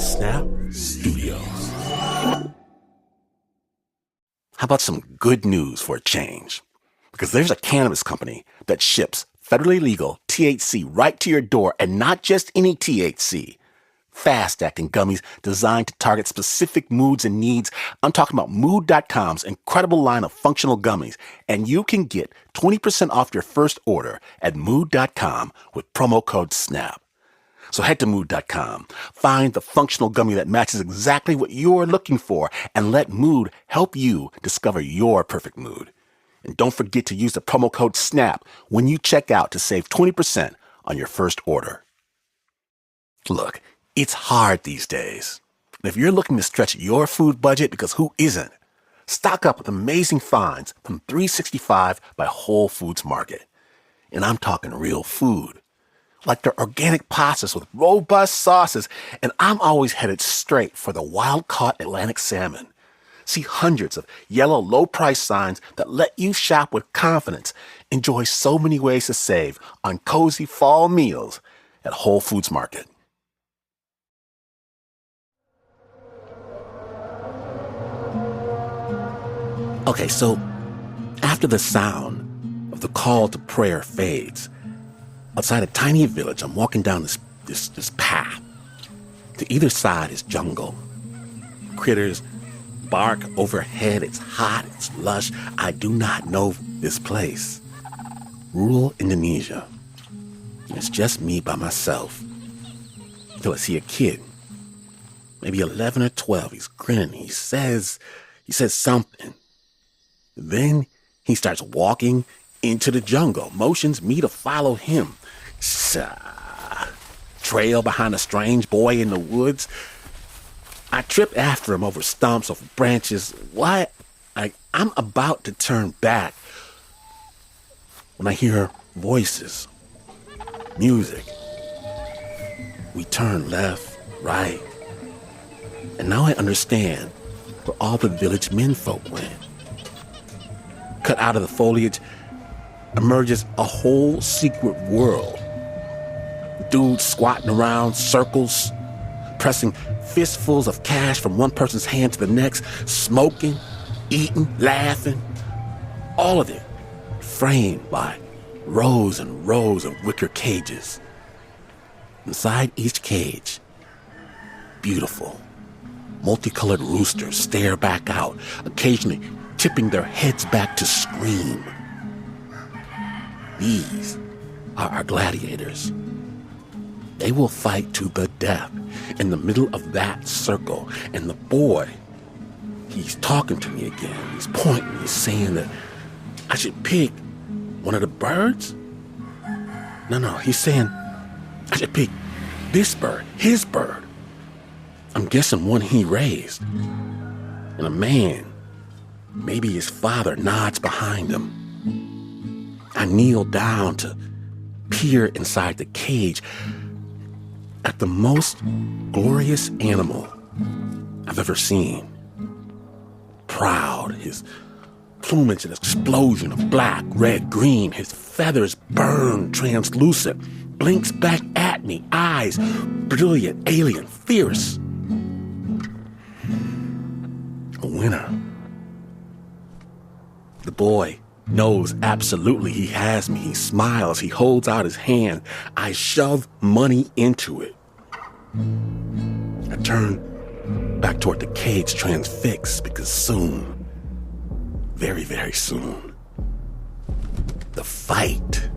Snap Studios. How about some good news for a change? Because there's a cannabis company that ships federally legal THC right to your door, and not just any THC. Fast-acting gummies designed to target specific moods and needs. I'm talking about Mood.com's incredible line of functional gummies, and you can get 20% off your first order at Mood.com with promo code SNAP. So head to Mood.com, find the functional gummy that matches exactly what you're looking for, and let Mood help you discover your perfect mood. And don't forget to use the promo code SNAP when you check out to save 20% on your first order. Look, it's hard these days. If you're looking to stretch your food budget, because who isn't? Stock up with amazing finds from 365 by Whole Foods Market. And I'm talking real food. Like their organic pastas with robust sauces, and I'm always headed straight for the wild-caught Atlantic salmon. See hundreds of yellow low-price signs that let you shop with confidence. Enjoy so many ways to save on cozy fall meals at Whole Foods Market. Okay, so after the sound of the call to prayer fades, outside a tiny village, I'm walking down this path. To either side is jungle. Critters bark overhead. It's hot. It's lush. I do not know this place. Rural Indonesia. It's just me by myself. Until I see a kid, maybe 11 or 12. He's grinning. He says something. Then he starts walking into the jungle, motions me to follow him. Trail behind a strange boy in the woods. I trip after him over stumps, over branches. I'm about to turn back when I hear voices, music. We turn left, right, and now I understand where all the village menfolk went. Cut out of the foliage emerges a whole secret world. Dudes squatting around, circles, pressing fistfuls of cash from one person's hand to the next, smoking, eating, laughing. All of it framed by rows and rows of wicker cages. Inside each cage, beautiful, multicolored roosters stare back out, occasionally tipping their heads back to scream. These are our gladiators. They will fight to the death in the middle of that circle. And the boy, he's talking to me again. He's pointing. He's saying that I should pick one of the birds. No, he's saying I should pick this bird, his bird. I'm guessing one he raised. And a man, maybe his father, nods behind him. I kneel down to peer inside the cage at the most glorious animal I've ever seen. Proud, his plumage an explosion of black, red, green, his feathers burn translucent, blinks back at me, eyes brilliant, alien, fierce. A winner. The boy knows absolutely he has me. He smiles. He holds out his hand. I shove money into it. I turn back toward the cage, transfixed, because soon, very, very soon, the fight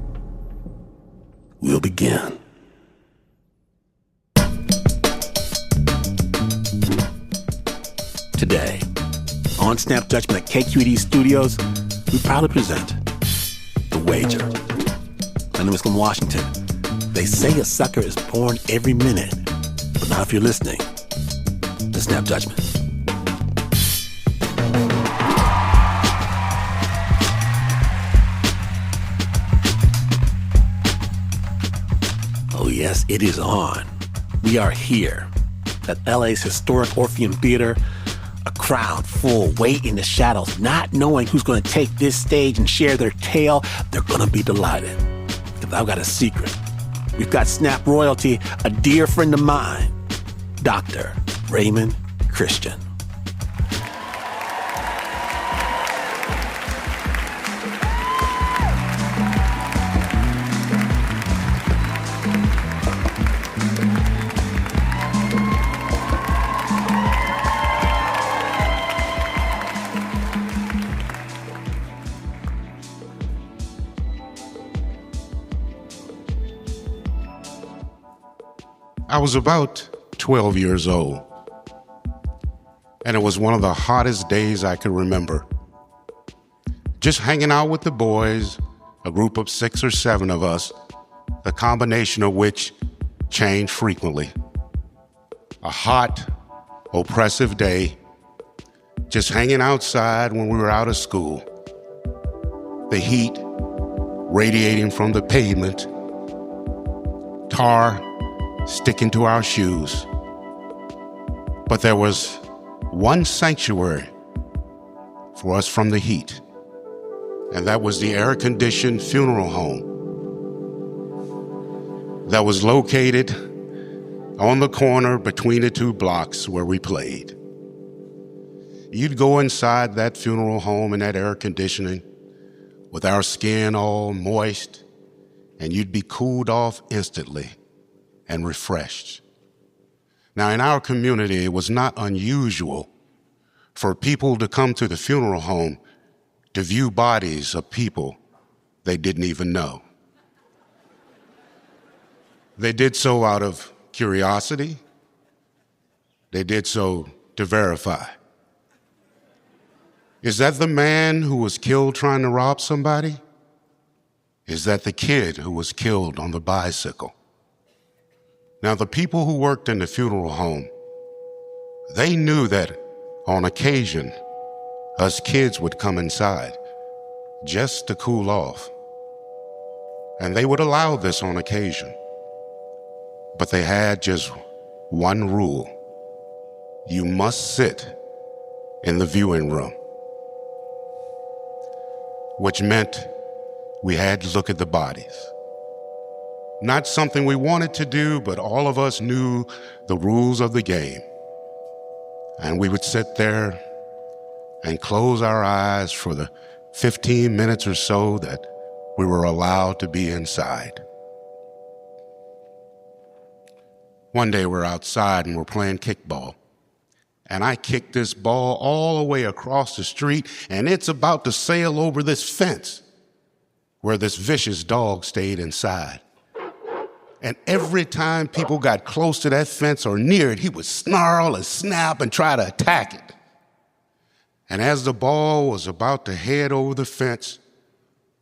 will begin. Today, on Snap Judgment at KQED Studios, we proudly present The Wager. My name is Glenn Washington. They say a sucker is born every minute, but not if you're listening to Snap Judgment. Oh yes, it is on. We are here at LA's historic Orpheum Theater. A crowd full, way in the shadows, not knowing who's going to take this stage and share their tale. They're going to be delighted. Because I've got a secret. We've got Snap royalty, a dear friend of mine. Dr. Raymond Christian. I was about 12 years old, and it was one of the hottest days I could remember. Just hanging out with the boys, a group of 6 or 7 of us, the combination of which changed frequently. A hot, oppressive day, just hanging outside when we were out of school. The heat radiating from the pavement, tar sticking to our shoes. But there was one sanctuary for us from the heat, and that was the air-conditioned funeral home that was located on the corner between the 2 blocks where we played. You'd go inside that funeral home in that air conditioning with our skin all moist, and you'd be cooled off instantly and refreshed. Now, in our community, it was not unusual for people to come to the funeral home to view bodies of people they didn't even know. They did so out of curiosity. They did so to verify. Is that the man who was killed trying to rob somebody? Is that the kid who was killed on the bicycle? Now, the people who worked in the funeral home, they knew that on occasion, us kids would come inside just to cool off. And they would allow this on occasion. But they had just one rule. You must sit in the viewing room, which meant we had to look at the bodies. Not something we wanted to do, but all of us knew the rules of the game. And we would sit there and close our eyes for the 15 minutes or so that we were allowed to be inside. One day we're outside and we're playing kickball. And I kicked this ball all the way across the street, and it's about to sail over this fence where this vicious dog stayed inside. And every time people got close to that fence or near it, he would snarl and snap and try to attack it. And as the ball was about to head over the fence,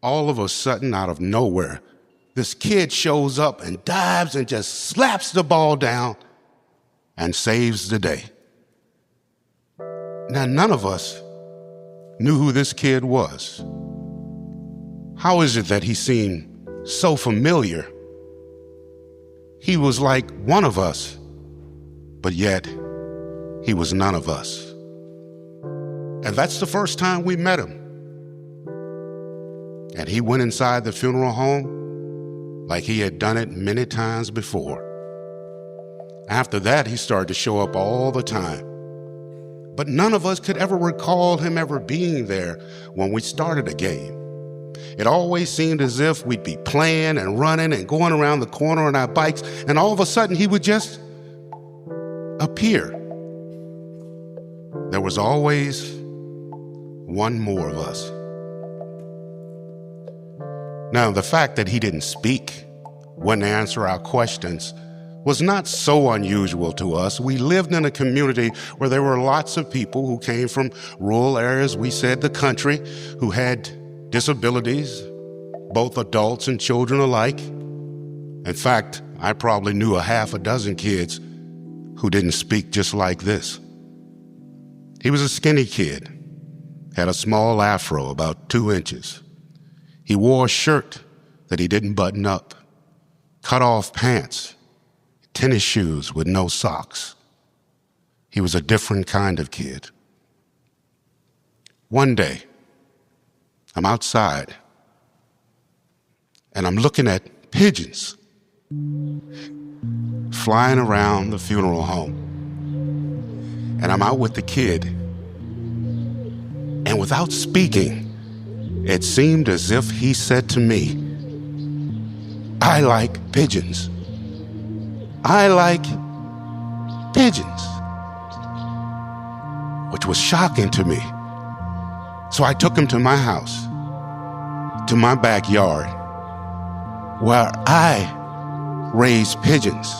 all of a sudden, out of nowhere, this kid shows up and dives and just slaps the ball down and saves the day. Now, none of us knew who this kid was. How is it that he seemed so familiar? He was like one of us, but yet he was none of us. And that's the first time we met him. And he went inside the funeral home like he had done it many times before. After that, he started to show up all the time. But none of us could ever recall him ever being there when we started a game. It always seemed as if we'd be playing and running and going around the corner on our bikes, and all of a sudden he would just appear. There was always one more of us. Now, the fact that he didn't speak, wouldn't answer our questions, was not so unusual to us. We lived in a community where there were lots of people who came from rural areas, we said the country, who had disabilities, both adults and children alike. In fact, I probably knew a half a dozen kids who didn't speak just like this. He was a skinny kid, had a small afro about 2 inches. He wore a shirt that he didn't button up, cut-off pants, tennis shoes with no socks. He was a different kind of kid. One day, I'm outside, and I'm looking at pigeons flying around the funeral home. and I'm out with the kid. And without speaking, it seemed as if he said to me, "I like pigeons. I like pigeons," which was shocking to me. So I took him to my house, to my backyard, where I raise pigeons.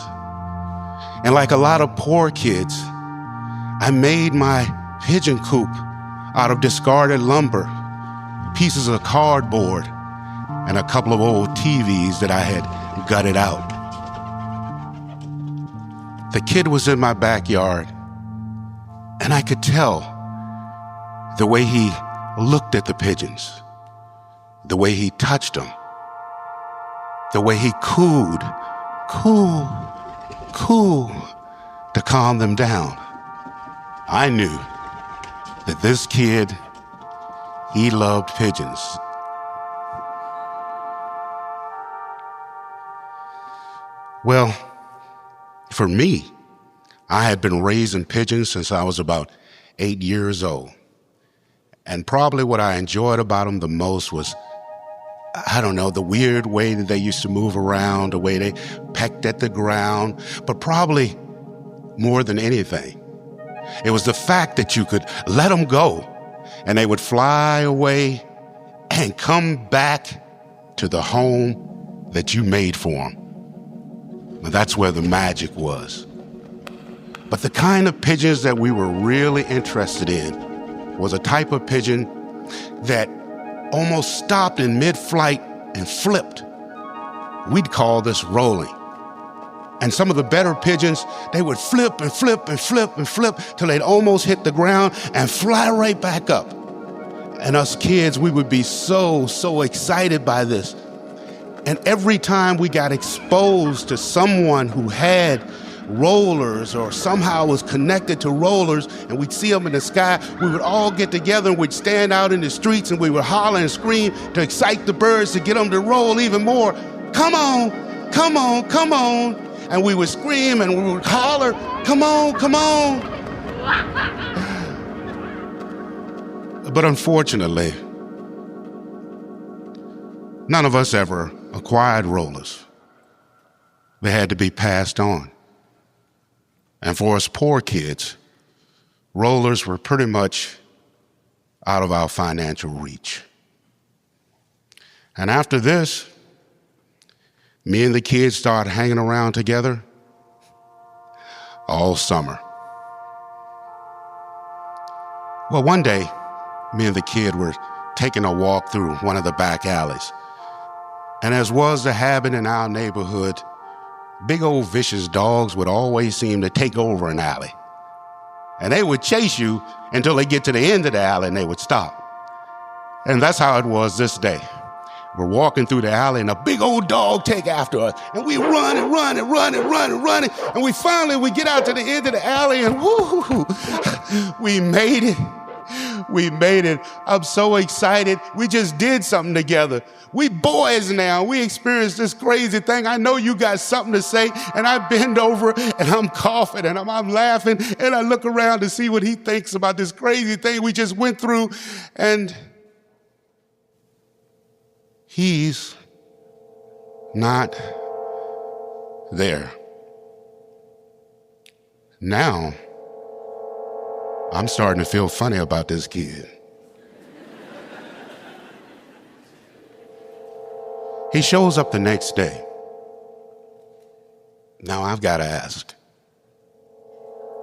And like a lot of poor kids, I made my pigeon coop out of discarded lumber, pieces of cardboard, and a couple of old TVs that I had gutted out. The kid was in my backyard, and I could tell the way he looked at the pigeons, the way he touched them, the way he cooed, coo, to calm them down. I knew that this kid, he loved pigeons. Well, for me, I had been raising pigeons since I was about 8 years old. And probably what I enjoyed about them the most was, I don't know, the weird way that they used to move around, the way they pecked at the ground, but probably more than anything, it was the fact that you could let them go and they would fly away and come back to the home that you made for them. And that's where the magic was. But the kind of pigeons that we were really interested in was a type of pigeon that almost stopped in mid-flight and flipped. We'd call this rolling. And some of the better pigeons, they would flip and flip and flip and flip till they'd almost hit the ground and fly right back up. And us kids, we would be so excited by this. And every time we got exposed to someone who had rollers or somehow was connected to rollers, and we'd see them in the sky, we would all get together and we'd stand out in the streets and we would holler and scream to excite the birds to get them to roll even more. Come on, come on, come on. And we would scream and we would holler, come on, come on. But unfortunately, none of us ever acquired rollers. They had to be passed on. And for us poor kids, rollers were pretty much out of our financial reach. And after this, me and the kids started hanging around together all summer. Well, one day, me and the kid were taking a walk through one of the back alleys. And as was the habit in our neighborhood, big old vicious dogs would always seem to take over an alley. And they would chase you until they get to the end of the alley and they would stop. And that's how it was this day. We're walking through the alley and a big old dog take after us. And we run and run and run and run and run. And we get out to the end of the alley and woo, we made it. We made it. I'm so excited. We just did something together. We boys now. We experienced this crazy thing. I know you got something to say. And I bend over and I'm coughing and I'm laughing. And I look around to see what he thinks about this crazy thing we just went through. And he's not there. Now, I'm starting to feel funny about this kid. He shows up the next day. Now I've got to ask,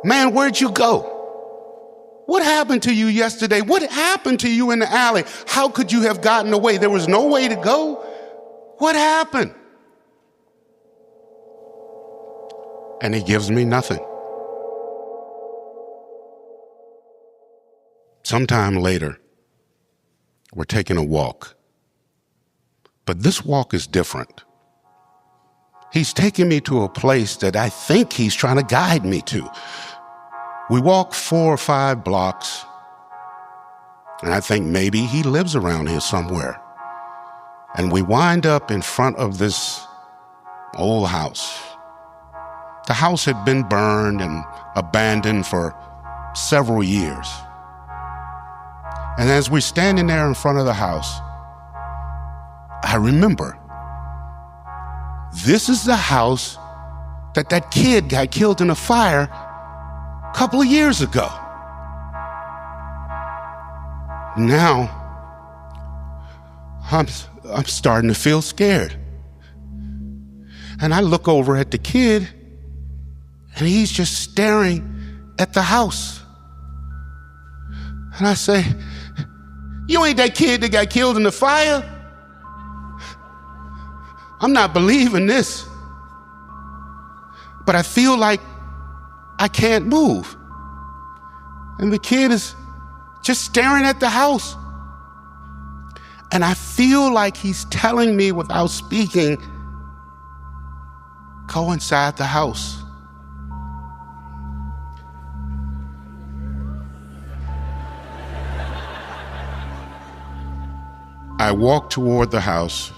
man, where'd you go? What happened to you yesterday? What happened to you in the alley? How could you have gotten away? There was no way to go. What happened? And he gives me nothing. Sometime later, we're taking a walk. But this walk is different. He's taking me to a place that I think he's trying to guide me to. We walk 4 or 5 blocks, and I think maybe he lives around here somewhere. And we wind up in front of this old house. The house had been burned and abandoned for several years. And as we're standing there in front of the house, I remember this is the house that kid got killed in a fire a couple of years ago. Now, I'm starting to feel scared. And I look over at the kid, and he's just staring at the house. And I say, "You ain't that kid that got killed in the fire? I'm not believing this. But I feel like I can't move." And the kid is just staring at the house. And I feel like he's telling me without speaking, "Go inside the house." I walk toward the house.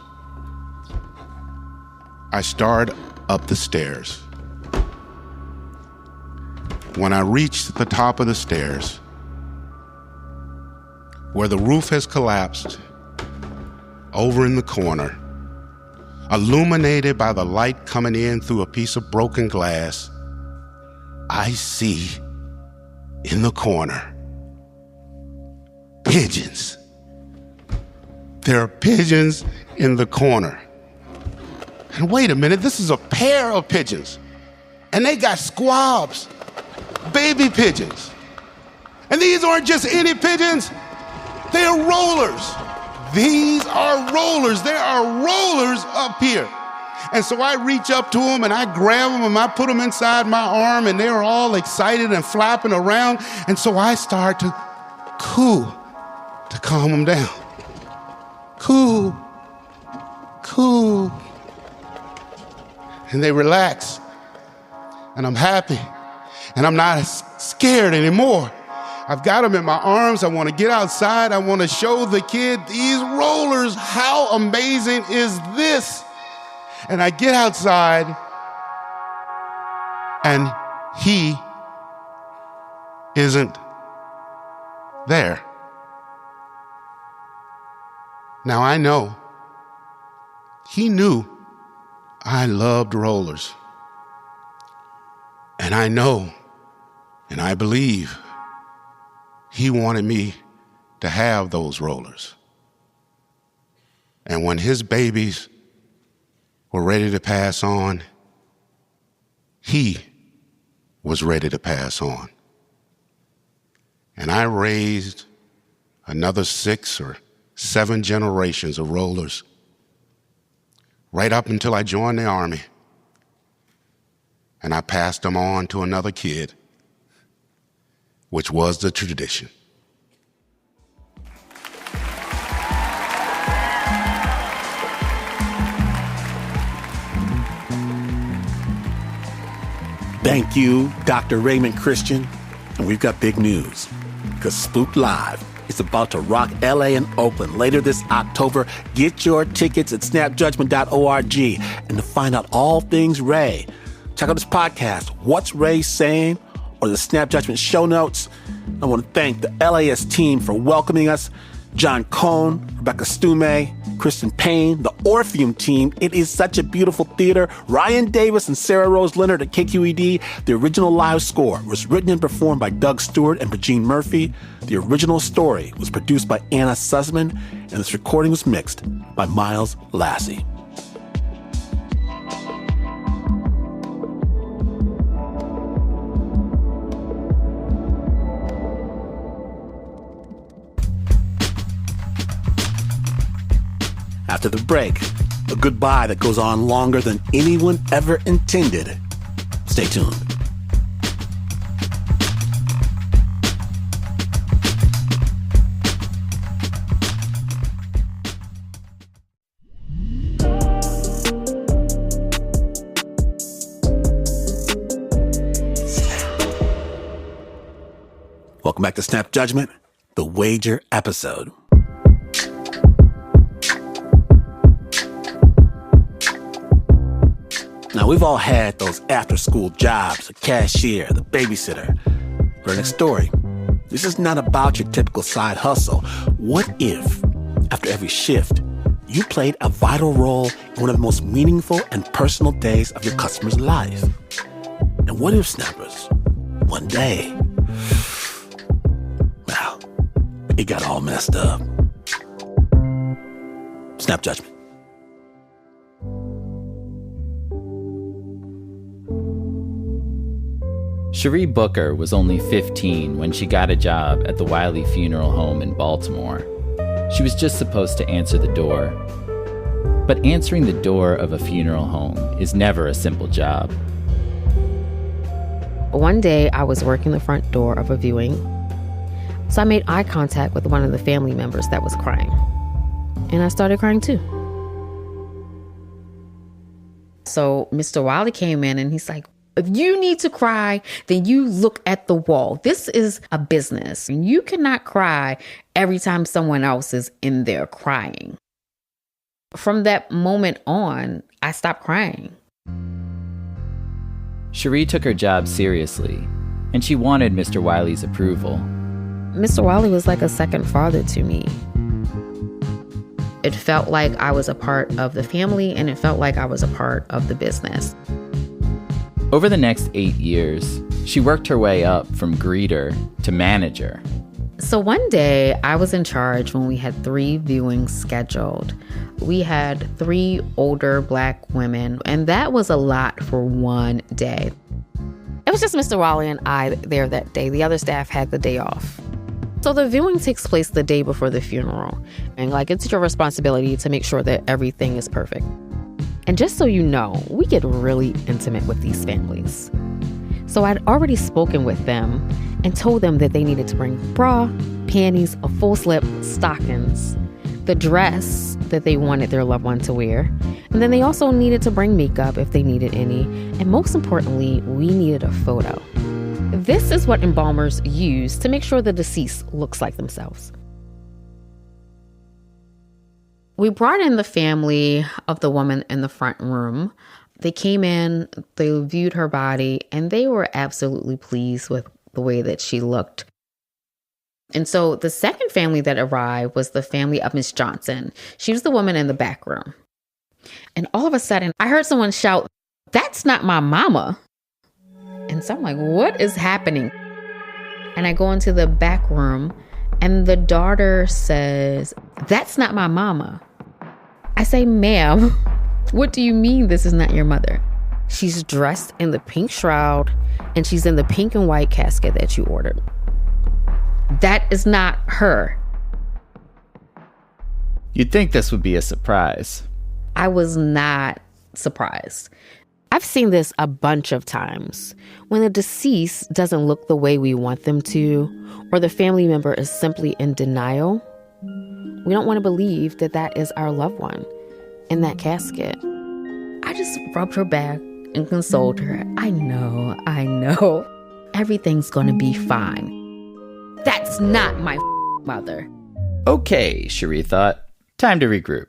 I start up the stairs. When I reach the top of the stairs, where the roof has collapsed, over in the corner, illuminated by the light coming in through a piece of broken glass, I see in the corner pigeons. There are pigeons in the corner. And wait a minute, this is a pair of pigeons. And they got squabs, baby pigeons. And these aren't just any pigeons, they are rollers. These are rollers. There are rollers up here. And so I reach up to them and I grab them and I put them inside my arm, and they're all excited and flapping around. And so I start to coo to calm them down. Coo, coo. And they relax. And I'm happy. And I'm not scared anymore. I've got them in my arms. I want to get outside. I want to show the kid these rollers. How amazing is this? And I get outside, and he isn't there. Now I know he knew I loved rollers. And I know, and I believe, he wanted me to have those rollers. And when his babies were ready to pass on, he was ready to pass on. And I raised another 6 or 7 generations of rollers right up until I joined the Army. And I passed them on to another kid, which was the tradition. Thank you, Dr. Raymond Christian. And we've got big news, because Spook Live is about to rock LA and Oakland later this October. Get your tickets at snapjudgment.org. And to find out all things Ray, check out this podcast, What's Ray Saying? Or the Snap Judgment show notes. I want to thank the LAS team for welcoming us. John Cohn, Rebecca Stumme, Kristen Payne, the Orpheum team. It is such a beautiful theater. Ryan Davis and Sarah Rose Leonard at KQED. The original live score was written and performed by Doug Stuart and Brijean Murphy. The original story was produced by Anna Sussman, and this recording was mixed by Miles Lassi. After the break, a goodbye that goes on longer than anyone ever intended. Stay tuned. Welcome back to Snap Judgment, the Wager episode. Now, we've all had those after-school jobs, the cashier, the babysitter. For our next story, This is not about your typical side hustle. What if, after every shift, you played a vital role in one of the most meaningful and personal days of your customer's life? And what if, Snappers, one day, well, it got all messed up? Snap judgment. Cherie Booker was only 15 when she got a job at the Wiley Funeral Home in Baltimore. She was just supposed to answer the door. But answering the door of a funeral home is never a simple job. One day, I was working the front door of a viewing, so I made eye contact with one of the family members that was crying. And I started crying too. So Mr. Wiley came in and he's like, if you need to cry, then you look at the wall. This is a business. And you cannot cry every time someone else is in there crying. From that moment on, I stopped crying. Cherie took her job seriously, and she wanted Mr. Wiley's approval. Mr. Wiley was like a second father to me. It felt like I was a part of the family, and it felt like I was a part of the business. Over the next 8 years, she worked her way up from greeter to manager. So one day, I was in charge when we had 3 viewings scheduled. We had 3 older Black women, and that was a lot for one day. It was just Mr. Wiley and I there that day. The other staff had the day off. So the viewing takes place the day before the funeral. And it's your responsibility to make sure that everything is perfect. And just so you know, we get really intimate with these families. So I'd already spoken with them and told them that they needed to bring bra, panties, a full slip, stockings, the dress that they wanted their loved one to wear. And then they also needed to bring makeup if they needed any. And most importantly, we needed a photo. This is what embalmers use to make sure the deceased looks like themselves. We brought in the family of the woman in the front room. They came in, they viewed her body, and they were absolutely pleased with the way that she looked. And so the second family that arrived was the family of Miss Johnson. She was the woman in the back room. And all of a sudden, I heard someone shout, "That's not my mama." And so I'm like, what is happening? And I go into the back room, and the daughter says, "That's not my mama." I say, "Ma'am, what do you mean this is not your mother?" She's dressed in the pink shroud, and she's in the pink and white casket that you ordered. That is not her. You'd think this would be a surprise. I was not surprised. I've seen this a bunch of times. When the deceased doesn't look the way we want them to, or the family member is simply in denial, we don't want to believe that that is our loved one in that casket. I just rubbed her back and consoled her. I know. Everything's going to be fine. That's not my mother. Okay, Cherie thought. Time to regroup.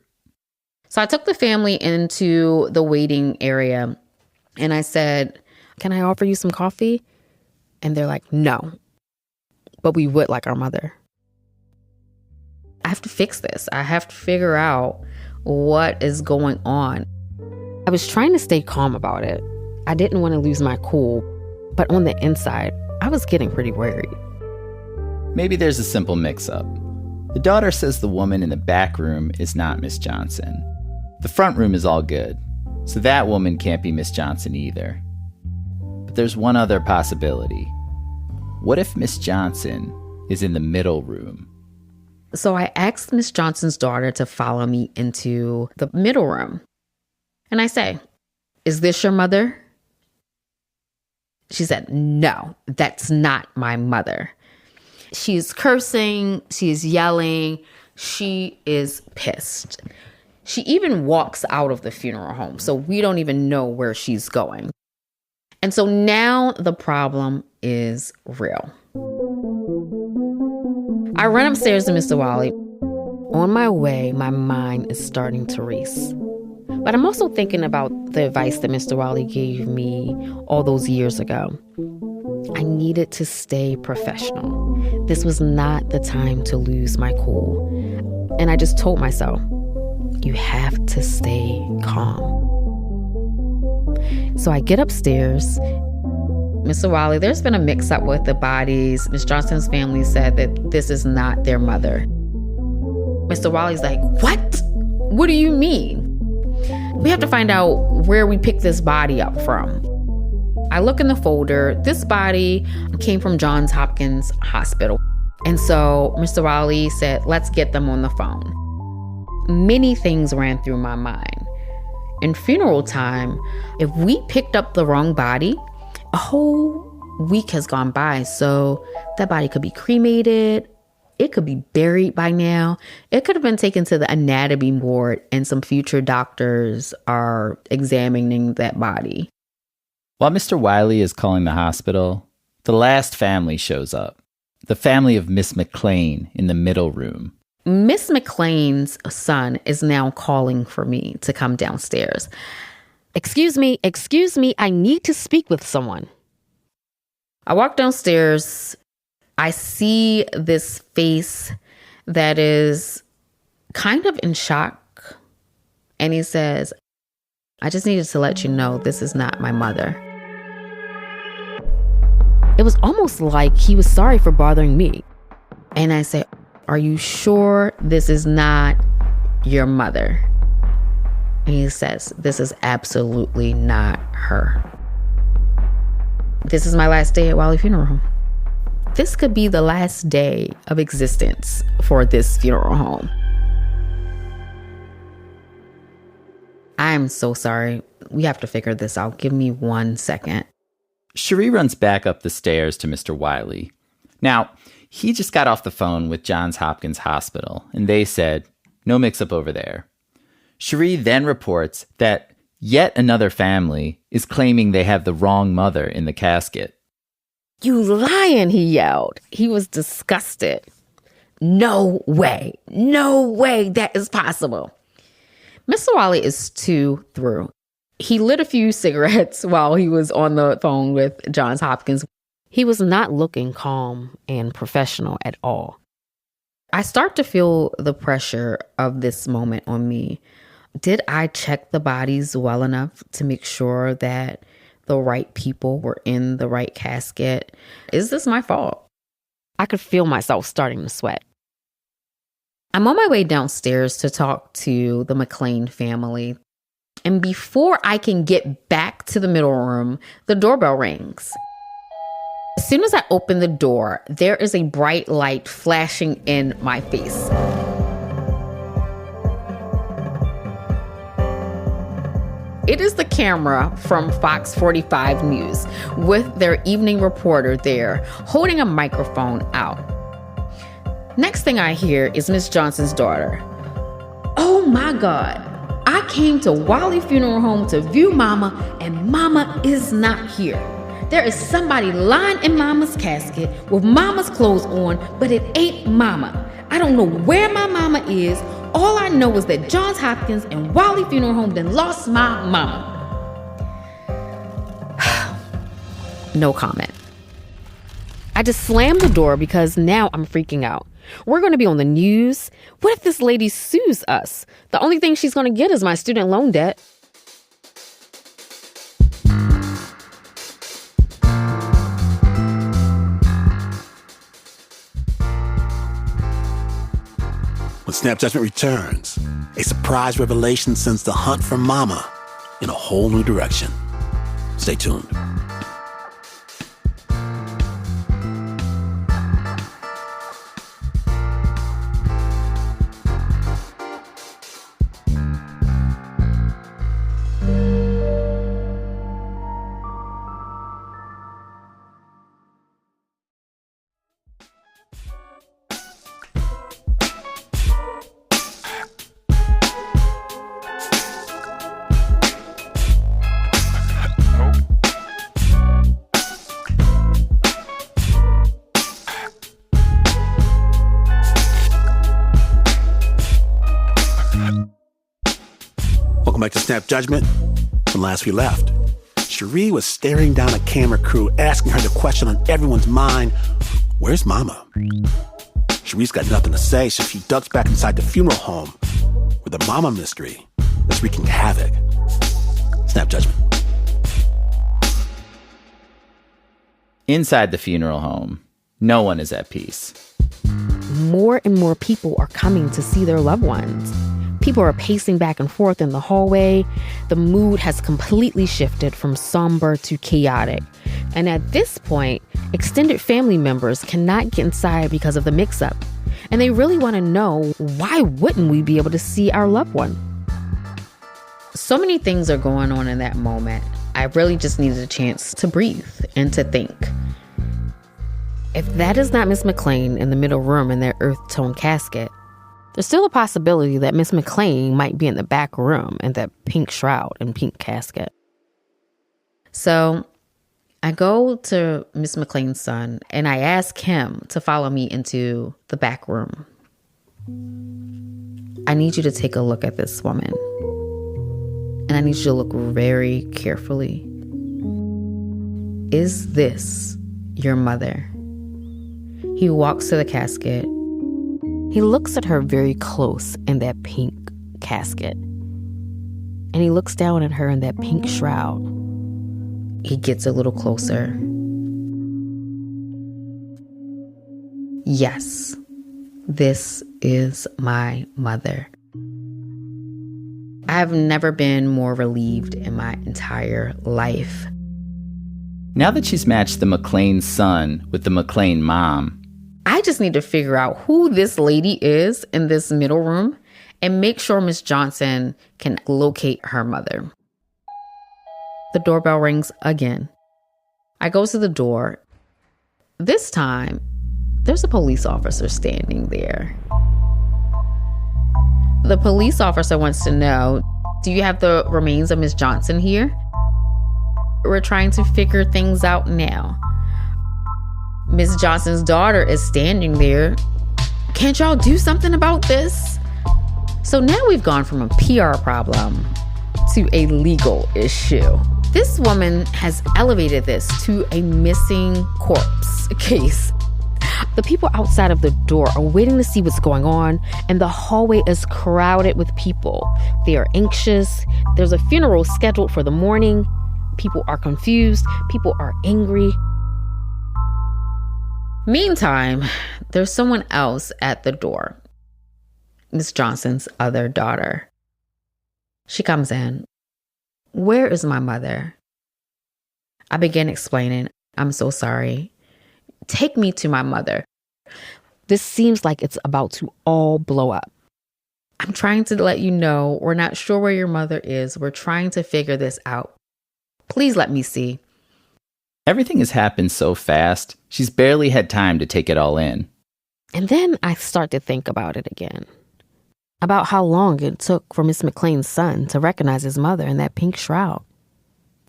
So I took the family into the waiting area and I said, "Can I offer you some coffee?" And they're like, "No, but we would like our mother." I have to fix this. I have to figure out what is going on. I was trying to stay calm about it. I didn't want to lose my cool, but on the inside, I was getting pretty worried. Maybe there's a simple mix-up. The daughter says the woman in the back room is not Miss Johnson. The front room is all good, so that woman can't be Miss Johnson either. But there's one other possibility. What if Miss Johnson is in the middle room? So I asked Miss Johnson's daughter to follow me into the middle room. And I say, "Is this your mother?" She said, "No, that's not my mother." She's cursing, she's yelling, she is pissed. She even walks out of the funeral home, so we don't even know where she's going. And so now the problem is real. I run upstairs to Mr. Wiley. On my way, my mind is starting to race. But I'm also thinking about the advice that Mr. Wiley gave me all those years ago. I needed to stay professional. This was not the time to lose my cool. And I just told myself, you have to stay calm. So I get upstairs. Mr. Wiley, there's been a mix-up with the bodies. Miss Johnson's family said that this is not their mother. Mr. Wiley's like, what? What do you mean? We have to find out where we picked this body up from. I look in the folder. This body came from Johns Hopkins Hospital. And so Mr. Wiley said, let's get them on the phone. Many things ran through my mind. In funeral time, if we picked up the wrong body, a whole week has gone by. So that body could be cremated. It could be buried by now. It could have been taken to the anatomy ward and some future doctors are examining that body. While Mr. Wiley is calling the hospital, the last family shows up. The family of Miss McLean in the middle room. Miss McLean's son is now calling for me to come downstairs. Excuse me, I need to speak with someone. I walk downstairs. I see this face that is kind of in shock. And he says, I just needed to let you know this is not my mother. It was almost like he was sorry for bothering me. And I say, are you sure this is not your mother? And he says, this is absolutely not her. This is my last day at Wiley Funeral Home. This could be the last day of existence for this funeral home. I'm so sorry. We have to figure this out. Give me 1 second. Cherie runs back up the stairs to Mr. Wiley. Now, he just got off the phone with Johns Hopkins Hospital, and they said, no mix-up over there. Cherie then reports that yet another family is claiming they have the wrong mother in the casket. You lying, he yelled. He was disgusted. No way that is possible. Mr. Wiley is too through. He lit a few cigarettes while he was on the phone with Johns Hopkins. He was not looking calm and professional at all. I start to feel the pressure of this moment on me. Did I check the bodies well enough to make sure that the right people were in the right casket? Is this my fault? I could feel myself starting to sweat. I'm on my way downstairs to talk to the McLean family. And before I can get back to the middle room, the doorbell rings. As soon as I open the door, there is a bright light flashing in my face. It is the camera from Fox 45 News with their evening reporter there holding a microphone out. Next thing I hear is Miss Johnson's daughter. Oh my God, I came to Wiley Funeral Home to view Mama and Mama is not here. There is somebody lying in Mama's casket with Mama's clothes on, but it ain't Mama. I don't know where my Mama is. All I know is that Johns Hopkins and Wiley Funeral Home done lost my Mama. No comment. I just slammed the door because now I'm freaking out. We're going to be on the news. What if this lady sues us? The only thing she's going to get is my student loan debt. When Snap Judgment returns, a surprise revelation sends the hunt for Mama in a whole new direction. Stay tuned. Welcome back to Snap Judgment. From last we left, Cherie was staring down a camera crew, asking her the question on everyone's mind, where's Mama? Cherie's got nothing to say, so she ducks back inside the funeral home where the Mama mystery is wreaking havoc. Snap judgment. Inside the funeral home, no one is at peace. More and more people are coming to see their loved ones. People are pacing back and forth in the hallway. The mood has completely shifted from somber to chaotic. And at this point, extended family members cannot get inside because of the mix-up. And they really want to know, why wouldn't we be able to see our loved one? So many things are going on in that moment. I really just needed a chance to breathe and to think. If that is not Miss McLean in the middle room in their earth tone casket, there's still a possibility that Miss McLean might be in the back room in that pink shroud and pink casket. So I go to Miss McLean's son and I ask him to follow me into the back room. I need you to take a look at this woman. And I need you to look very carefully. Is this your mother? He walks to the casket. He looks at her very close in that pink casket. And he looks down at her in that pink shroud. He gets a little closer. Yes, this is my mother. I've never been more relieved in my entire life. Now that she's matched the McLean son with the McLean mom, I just need to figure out who this lady is in this middle room and make sure Miss Johnson can locate her mother. The doorbell rings again. I go to the door. This time, there's a police officer standing there. The police officer wants to know, do you have the remains of Miss Johnson here? We're trying to figure things out now. Miss Johnson's daughter is standing there. Can't y'all do something about this? So now we've gone from a PR problem to a legal issue. This woman has elevated this to a missing corpse case. The people outside of the door are waiting to see what's going on, and the hallway is crowded with people. They are anxious. There's a funeral scheduled for the morning. People are confused. People are angry. Meantime, there's someone else at the door. Miss Johnson's other daughter. She comes in. Where is my mother? I begin explaining, I'm so sorry. Take me to my mother. This seems like it's about to all blow up. I'm trying to let you know we're not sure where your mother is. We're trying to figure this out. Please let me see. everything has happened so fast, she's barely had time to take it all in. And then I start to think about it again. About how long it took for Miss McLean's son to recognize his mother in that pink shroud.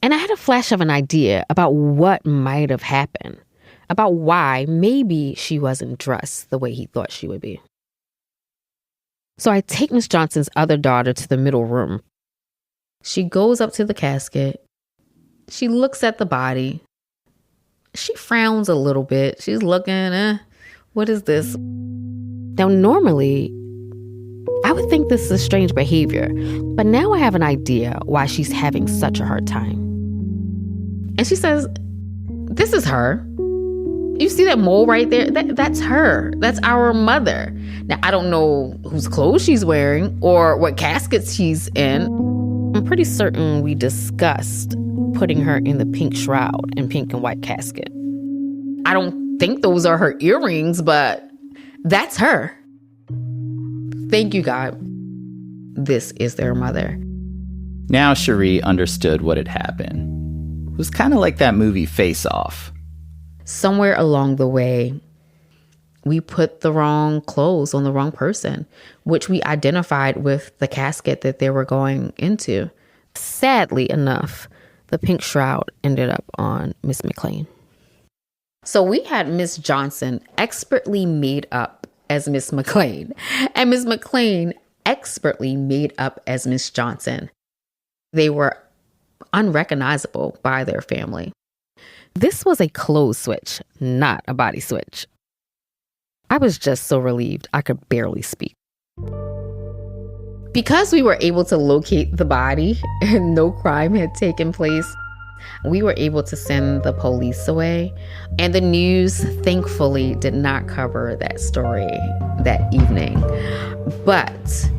And I had a flash of an idea about what might have happened. About why maybe she wasn't dressed the way he thought she would be. So I take Miss Johnson's other daughter to the middle room. She goes up to the casket. She looks at the body. She frowns a little bit. She's looking, what is this? Now, normally, I would think this is strange behavior, but now I have an idea why she's having such a hard time. And she says, this is her. You see that mole right there? That's her. That's our mother. Now, I don't know whose clothes she's wearing or what caskets she's in. I'm pretty certain we discussed putting her in the pink shroud and pink and white casket. I don't think those are her earrings, but that's her. Thank you, God. This is their mother. Now Cherie understood what had happened. It was kind of like that movie Face Off. Somewhere along the way, we put the wrong clothes on the wrong person, which we identified with the casket that they were going into. Sadly enough, the pink shroud ended up on Miss McLean. So we had Miss Johnson expertly made up as Miss McLean, and Miss McLean expertly made up as Miss Johnson. They were unrecognizable by their family. This was a clothes switch, not a body switch. I was just so relieved I could barely speak. Because we were able to locate the body and no crime had taken place, we were able to send the police away. And the news, thankfully, did not cover that story that evening. But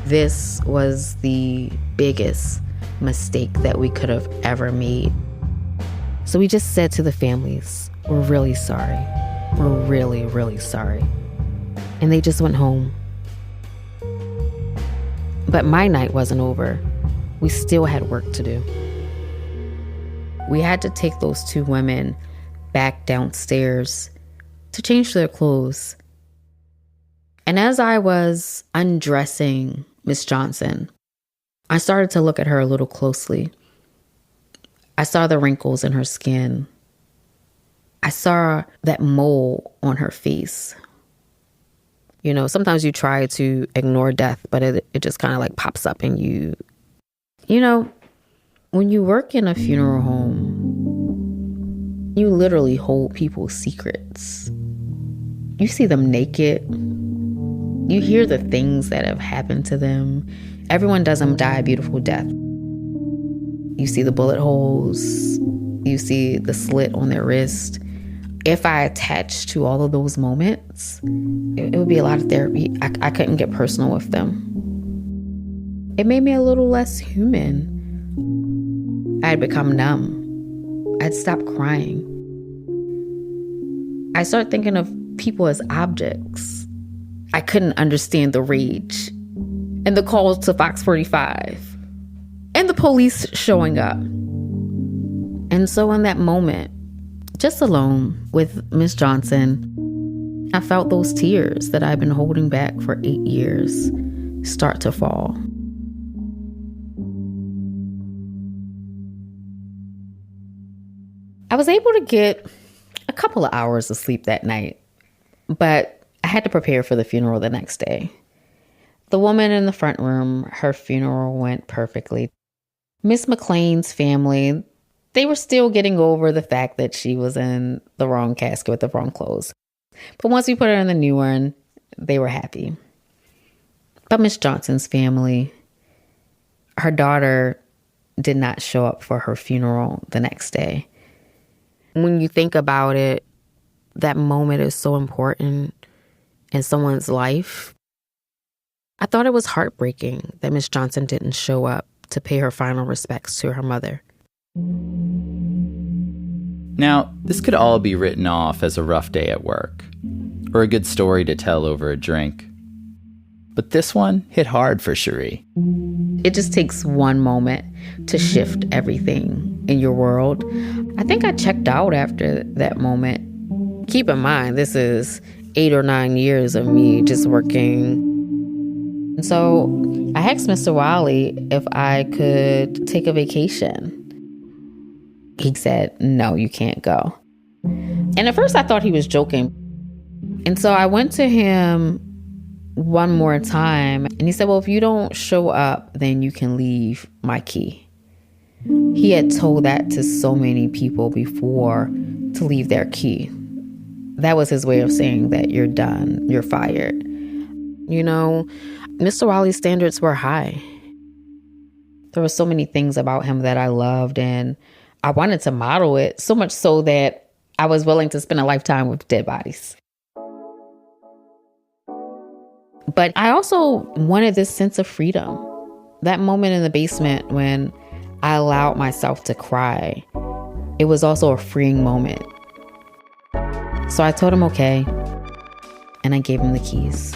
this was the biggest mistake that we could have ever made. So we just said to the families, we're really sorry. We're really, really sorry. And they just went home. But my night wasn't over. We still had work to do. We had to take those two women back downstairs to change their clothes. And as I was undressing Miss Johnson, I started to look at her a little closely. I saw the wrinkles in her skin. I saw that mole on her face. You know, sometimes you try to ignore death, but it just kind of like pops up in you. You know, when you work in a funeral home, you literally hold people's secrets. You see them naked. You hear the things that have happened to them. Everyone doesn't die a beautiful death. You see the bullet holes. You see the slit on their wrist. If I attached to all of those moments, it would be a lot of therapy. I couldn't get personal with them. It made me a little less human. I had become numb. I'd stopped crying. I started thinking of people as objects. I couldn't understand the rage and the calls to Fox 45 and the police showing up. And so in that moment, just alone with Miss Johnson, I felt those tears that I've been holding back for 8 years start to fall. I was able to get a couple of hours of sleep that night, but I had to prepare for the funeral the next day. The woman in the front room, her funeral went perfectly. Miss McLean's family, they were still getting over the fact that she was in the wrong casket with the wrong clothes. But once we put her in the new one, they were happy. But Miss Johnson's family, her daughter did not show up for her funeral the next day. When you think about it, that moment is so important in someone's life. I thought it was heartbreaking that Miss Johnson didn't show up to pay her final respects to her mother. Now, this could all be written off as a rough day at work, or a good story to tell over a drink. But this one hit hard for Cherie. It just takes one moment to shift everything in your world. I think I checked out after that moment. Keep in mind, this is 8 or 9 years of me just working. And so I asked Mr. Wiley if I could take a vacation. He said, no, you can't go. And at first I thought he was joking. And so I went to him one more time and he said, well, if you don't show up, then you can leave my key. He had told that to so many people before to leave their key. That was his way of saying that you're done, you're fired. You know, Mr. Wiley's standards were high. There were so many things about him that I loved and I wanted to model it, so much so that I was willing to spend a lifetime with dead bodies. But I also wanted this sense of freedom. That moment in the basement when I allowed myself to cry, it was also a freeing moment. So I told him okay, and I gave him the keys.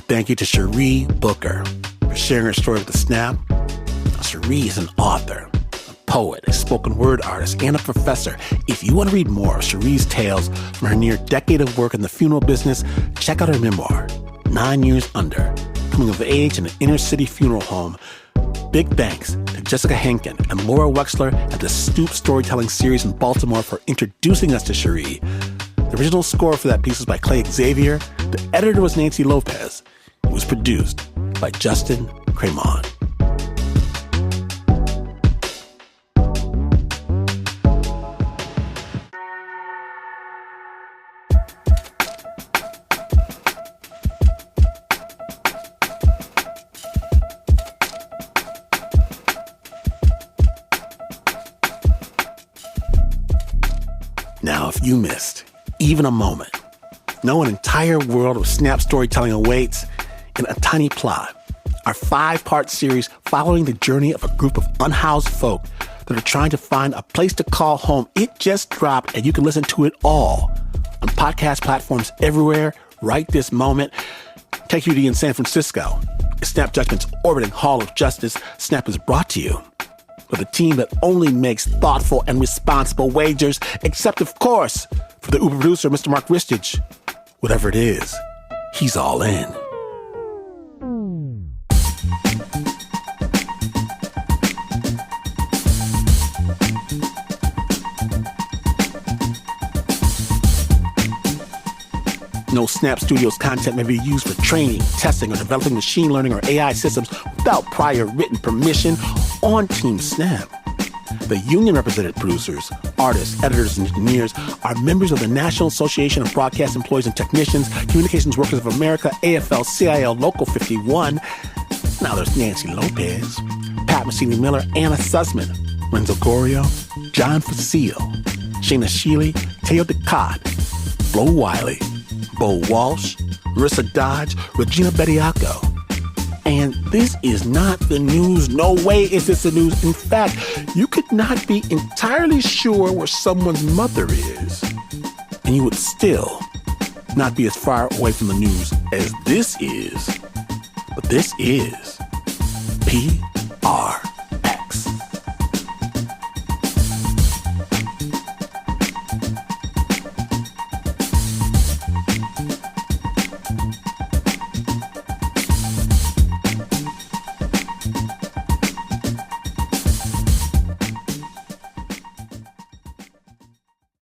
Thank you to Cherie Booker for sharing her story with The Snap. Cherie is an author, a poet, a spoken word artist, and a professor. If you want to read more of Cherie's tales from her near decade of work in the funeral business, check out her memoir, 9 Years Under, coming of age in an inner city funeral home. Big thanks to Jessica Henkin and Laura Wexler at the Stoop Storytelling Series in Baltimore for introducing us to Cherie. The original score for that piece was by Clay Xavier. The editor was Nancy López. It was produced by Justin Kramon. Now, if you missed even a moment, know an entire world of snap storytelling awaits in a tiny plot. Our 5-part series following the journey of a group of unhoused folk that are trying to find a place to call home. It just dropped, and you can listen to it all on podcast platforms everywhere right this moment. KQD in San Francisco. Snap Judgment's orbiting Hall of Justice. Snap is brought to you with a team that only makes thoughtful and responsible wagers, except, of course, for the Uber producer, Mr. Mark Ristich. Whatever it is, he's all in. No Snap Studios content may be used for training, testing, or developing machine learning or AI systems without prior written permission on Team Snap. The union-represented producers, artists, editors, and engineers are members of the National Association of Broadcast Employees and Technicians, Communications Workers of America, AFL-CIO Local 51. Now there's Nancy López, Pat Messini-Miller, Anna Sussman, Renzo Gorio, John Facile, Shayna Shealy, Teo Ducat, Flo Wiley, Bo Walsh, Marissa Dodge, Regina Bediaco. And this is not the news. No way is this the news. In fact, you could not be entirely sure where someone's mother is, and you would still not be as far away from the news as this is. But this is PR.